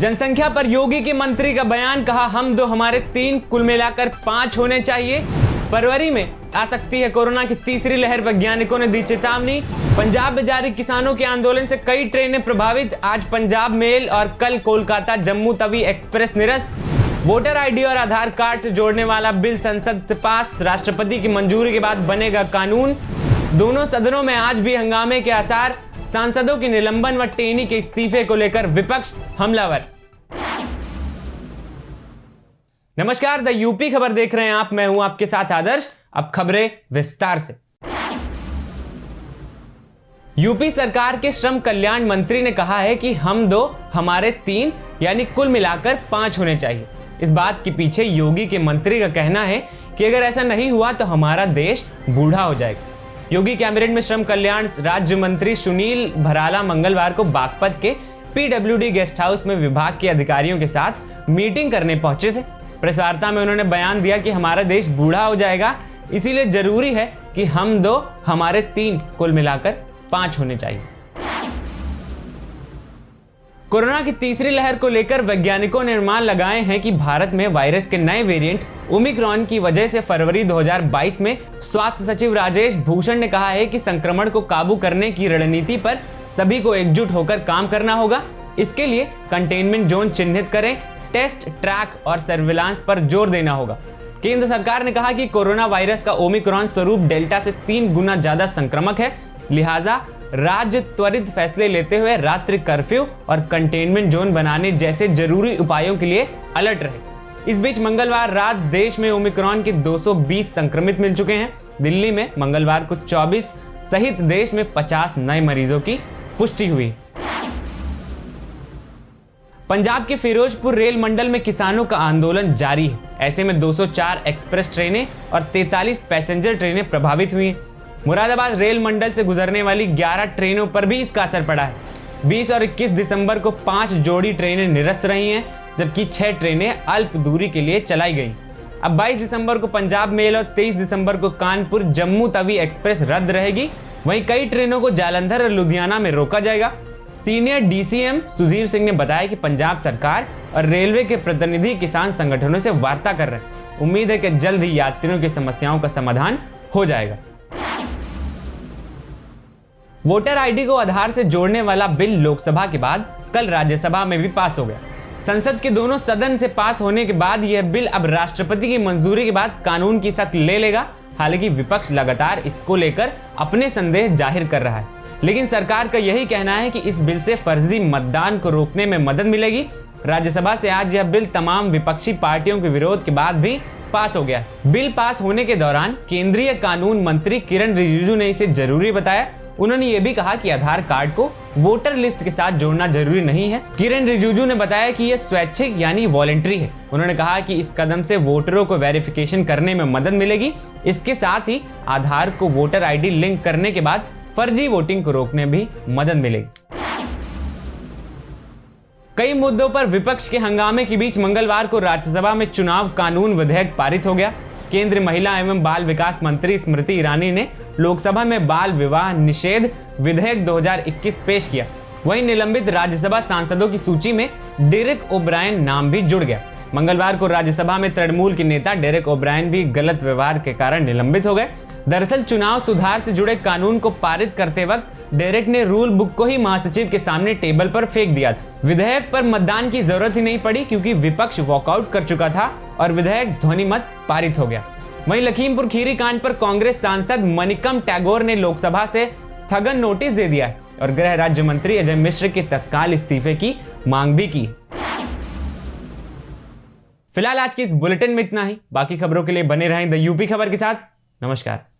जनसंख्या पर योगी के मंत्री का बयान, कहा हम दो हमारे तीन, कुल मिलाकर 5 होने चाहिए। फरवरी में आ सकती है कोरोना की तीसरी लहर, वैज्ञानिकों ने दी चेतावनी। पंजाब में जारी किसानों के आंदोलन से कई ट्रेनें प्रभावित, आज पंजाब मेल और कल कोलकाता जम्मू तवी एक्सप्रेस निरस्त। वोटर आईडी और आधार कार्ड से जोड़ने वाला बिल संसद से पास, राष्ट्रपति की मंजूरी के बाद बनेगा कानून। दोनों सदनों में आज भी हंगामे के आसार, सांसदों की निलंबन व टेनी के इस्तीफे को लेकर विपक्ष हमलावर। नमस्कार, द यूपी खबर देख रहे हैं आप, मैं हूं आपके साथ आदर्श। अब खबरें विस्तार से। यूपी सरकार के श्रम कल्याण मंत्री ने कहा है कि हम दो हमारे तीन, यानी कुल मिलाकर 5 होने चाहिए। इस बात के पीछे योगी के मंत्री का कहना है कि अगर ऐसा नहीं हुआ तो हमारा देश बूढ़ा हो जाएगा। योगी कैबिनेट में श्रम कल्याण राज्य मंत्री सुनील भराला मंगलवार को बागपत के पीडब्ल्यूडी गेस्ट हाउस में विभाग के अधिकारियों के साथ मीटिंग करने पहुंचे थे। प्रेस वार्ता में उन्होंने बयान दिया कि हमारा देश बूढ़ा हो जाएगा, इसीलिए जरूरी है कि हम दो हमारे 3, कुल मिलाकर 5 होने चाहिए। कोरोना की तीसरी लहर को लेकर वैज्ञानिकों ने अनुमान लगाए हैं कि भारत में वायरस के नए वेरिएंट ओमिक्रॉन की वजह से फरवरी 2022 में स्वास्थ्य सचिव राजेश भूषण ने कहा है कि संक्रमण को काबू करने की रणनीति पर सभी को एकजुट होकर काम करना होगा। इसके लिए कंटेनमेंट जोन चिन्हित करें, टेस्ट, ट्रैक और सर्विलांस पर जोर देना होगा। केंद्र सरकार ने कहा कि कोरोना वायरस का ओमिक्रॉन स्वरूप डेल्टा से 3 गुना ज्यादा संक्रामक है, लिहाजा राज्य त्वरित फैसले लेते हुए रात्रि कर्फ्यू और कंटेनमेंट जोन बनाने जैसे जरूरी उपायों के लिए अलर्ट रहे। इस बीच मंगलवार रात देश में ओमिक्रॉन के 220 संक्रमित मिल चुके हैं। दिल्ली में मंगलवार को 24 सहित देश में 50 नए मरीजों की पुष्टि हुई। पंजाब के फिरोजपुर रेल मंडल में किसानों का आंदोलन जारी है। ऐसे में 204 एक्सप्रेस ट्रेनें और 43 पैसेंजर ट्रेनें प्रभावित हुई हैं। मुरादाबाद रेल मंडल से गुजरने वाली 11 ट्रेनों पर भी इसका असर पड़ा है। 20 और 21 दिसंबर को 5 जोड़ी ट्रेनें निरस्त रही हैं, जबकि 6 ट्रेनें अल्प दूरी के लिए चलाई गईं। अब 22 दिसंबर को पंजाब मेल और 23 दिसंबर को कानपुर जम्मू तवी एक्सप्रेस रद्द रहेगी। वहीं कई ट्रेनों को जालंधर और लुधियाना में रोका जाएगा। सीनियर डीसीएम सुधीर सिंह ने बताया कि पंजाब सरकार और रेलवे के प्रतिनिधि किसान संगठनों से वार्ता कर रहे हैं। उम्मीद है कि जल्द ही यात्रियों की समस्याओं का समाधान हो जाएगा। वोटर आईडी को आधार से जोड़ने वाला बिल लोकसभा के बाद कल राज्यसभा में भी पास हो गया। संसद के दोनों सदन से पास होने के बाद यह बिल अब राष्ट्रपति की मंजूरी के बाद कानून की शक्ल ले लेगा। हालांकि विपक्ष लगातार इसको लेकर अपने संदेह जाहिर कर रहा है, लेकिन सरकार का यही कहना है कि इस बिल से फर्जी मतदान को रोकने में मदद मिलेगी। राज्यसभा से आज यह बिल तमाम विपक्षी पार्टियों के विरोध के बाद भी पास हो गया। बिल पास होने के दौरान केंद्रीय कानून मंत्री किरण रिजिजू ने इसे जरूरी बताया। उन्होंने ये भी कहा कि आधार कार्ड को वोटर लिस्ट के साथ जोड़ना जरूरी नहीं है। किरण रिजिजू ने बताया कि यह स्वैच्छिक यानी वॉलंटरी है। उन्होंने कहा कि इस कदम से वोटरों को वेरिफिकेशन करने में मदद मिलेगी। इसके साथ ही आधार को वोटर आईडी लिंक करने के बाद फर्जी वोटिंग को रोकने भी मदद मिलेगी। कई मुद्दों पर विपक्ष के हंगामे के बीच मंगलवार को राज्यसभा में चुनाव कानून विधेयक पारित हो गया। केंद्रीय महिला एवं बाल विकास मंत्री स्मृति ईरानी ने लोकसभा में बाल विवाह निषेध विधेयक 2021 पेश किया। वहीं निलंबित राज्यसभा सांसदों की सूची में डेरेक ओब्रायन नाम भी जुड़ गया। मंगलवार को राज्यसभा में तृणमूल के नेता डेरेक ओब्रायन भी गलत व्यवहार के कारण निलंबित हो गए। दरअसल चुनाव सुधार से जुड़े कानून को पारित करते वक्त डेरेक ने रूल बुक को ही महासचिव के सामने टेबल पर फेंक दिया था। विधेयक पर मतदान की जरूरत ही नहीं पड़ी क्योंकि विपक्ष वॉकआउट कर चुका था और विधेयक ध्वनिमत पारित हो गया। वहीं लखीमपुर खीरी कांड पर कांग्रेस सांसद मनिकम टैगोर ने लोकसभा से स्थगन नोटिस दे दिया है और गृह राज्य मंत्री अजय मिश्र के तत्काल इस्तीफे की मांग भी की। फिलहाल आज की इस बुलेटिन में इतना ही। बाकी खबरों के लिए बने रहें द यूपी खबर के साथ। नमस्कार।